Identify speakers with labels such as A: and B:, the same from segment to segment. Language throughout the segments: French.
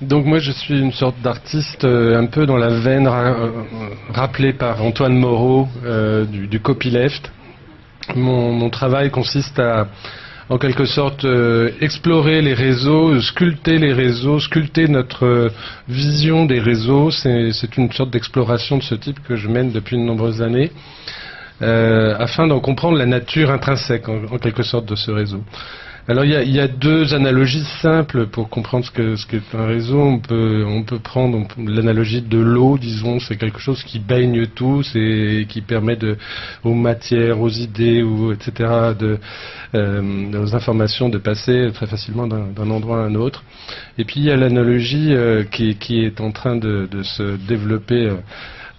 A: Donc moi je suis une sorte d'artiste un peu dans la veine rappelée par Antoine Moreau du copyleft. Mon travail consiste à, en quelque sorte, explorer les réseaux, sculpter notre vision des réseaux. C'est une sorte d'exploration de ce type que je mène depuis de nombreuses années, afin d'en comprendre la nature intrinsèque, en quelque sorte, de ce réseau. Alors il y a deux analogies simples pour comprendre ce qu'est un réseau. On peut prendre l'analogie de l'eau, disons, c'est quelque chose qui baigne tout, et qui permet aux matières, aux idées, etc., aux informations de passer très facilement d'un endroit à un autre. Et puis il y a l'analogie qui est en train de se développer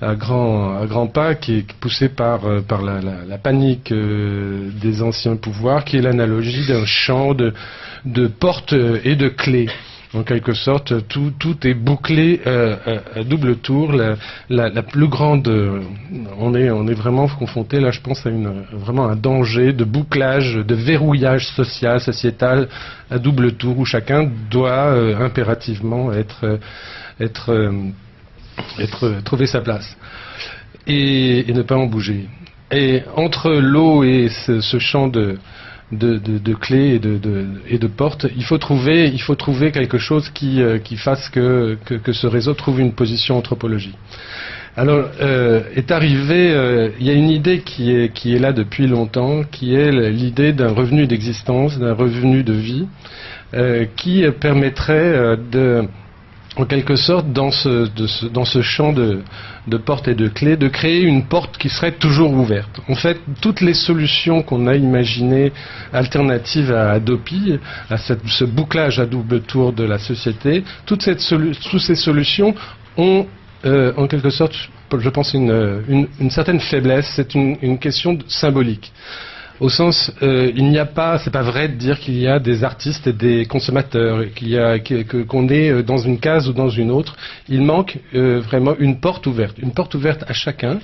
A: à grands pas, qui est poussé par la panique des anciens pouvoirs, qui est l'analogie d'un champ de portes et de clés. En quelque sorte, tout est bouclé à double tour. La plus grande, on est vraiment confronté, là je pense, à vraiment un danger de bouclage, de verrouillage social, sociétal, à double tour, où chacun doit impérativement trouver sa place et ne pas en bouger. Et entre l'eau et ce champ de clés et de portes, il faut trouver quelque chose qui fasse que ce réseau trouve une position anthropologique. Alors est arrivé, il y a une idée qui est là depuis longtemps, qui est l'idée d'un revenu d'existence, d'un revenu de vie, qui permettrait en quelque sorte, dans ce champ de portes et de clés, de créer une porte qui serait toujours ouverte. En fait, toutes les solutions qu'on a imaginées alternatives à Adopi, à ce bouclage à double tour de la société, toutes ces solutions ont, en quelque sorte, je pense, une certaine faiblesse. C'est une question symbolique. Au sens, c'est pas vrai de dire qu'il y a des artistes et des consommateurs, qu'on est dans une case ou dans une autre. Il manque vraiment une porte ouverte à chacun.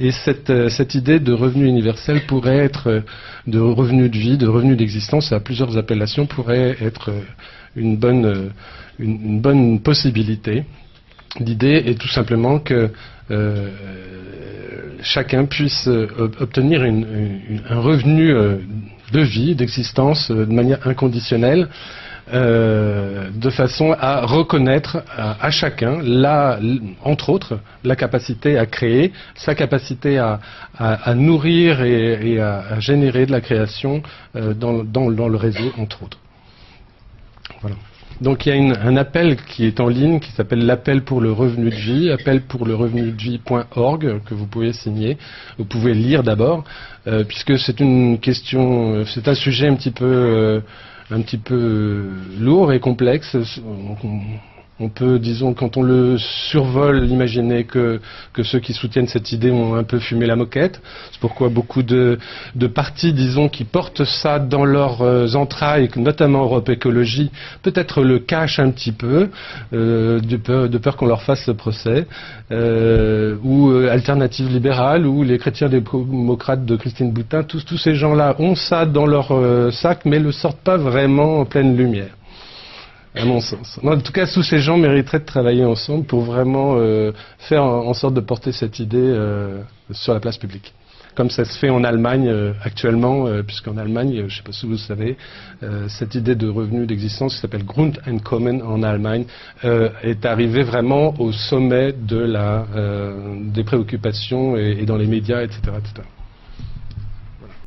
A: Et cette idée de revenu universel pourrait être, de revenu de vie, de revenu d'existence, à plusieurs appellations, pourrait être une bonne possibilité. L'idée est tout simplement que chacun puisse obtenir un revenu de vie, d'existence, de manière inconditionnelle, de façon à reconnaître à chacun, entre autres, la capacité à créer, sa capacité à nourrir et à générer de la création dans le réseau, entre autres. Voilà. Donc il y a un appel qui est en ligne, qui s'appelle l'appel pour le revenu de vie, appelpourlerevenudevie.org, que vous pouvez signer, vous pouvez lire d'abord, puisque c'est une question, c'est un sujet un petit peu lourd et complexe. On peut, disons, quand on le survole, imaginer que ceux qui soutiennent cette idée ont un peu fumé la moquette. C'est pourquoi beaucoup de partis, disons, qui portent ça dans leurs entrailles, notamment Europe Écologie, peut-être le cachent un petit peu, de peur qu'on leur fasse ce procès, ou Alternative Libérale, ou les chrétiens démocrates de Christine Boutin. Tous ces gens-là ont ça dans leur sac, mais le sortent pas vraiment en pleine lumière, à mon sens. En tout cas, tous ces gens mériteraient de travailler ensemble pour vraiment faire en sorte de porter cette idée sur la place publique. Comme ça se fait en Allemagne actuellement, puisqu'en Allemagne, je ne sais pas si vous le savez, cette idée de revenu d'existence qui s'appelle Grundeinkommen en Allemagne est arrivée vraiment au sommet des préoccupations et dans les médias, etc., etc.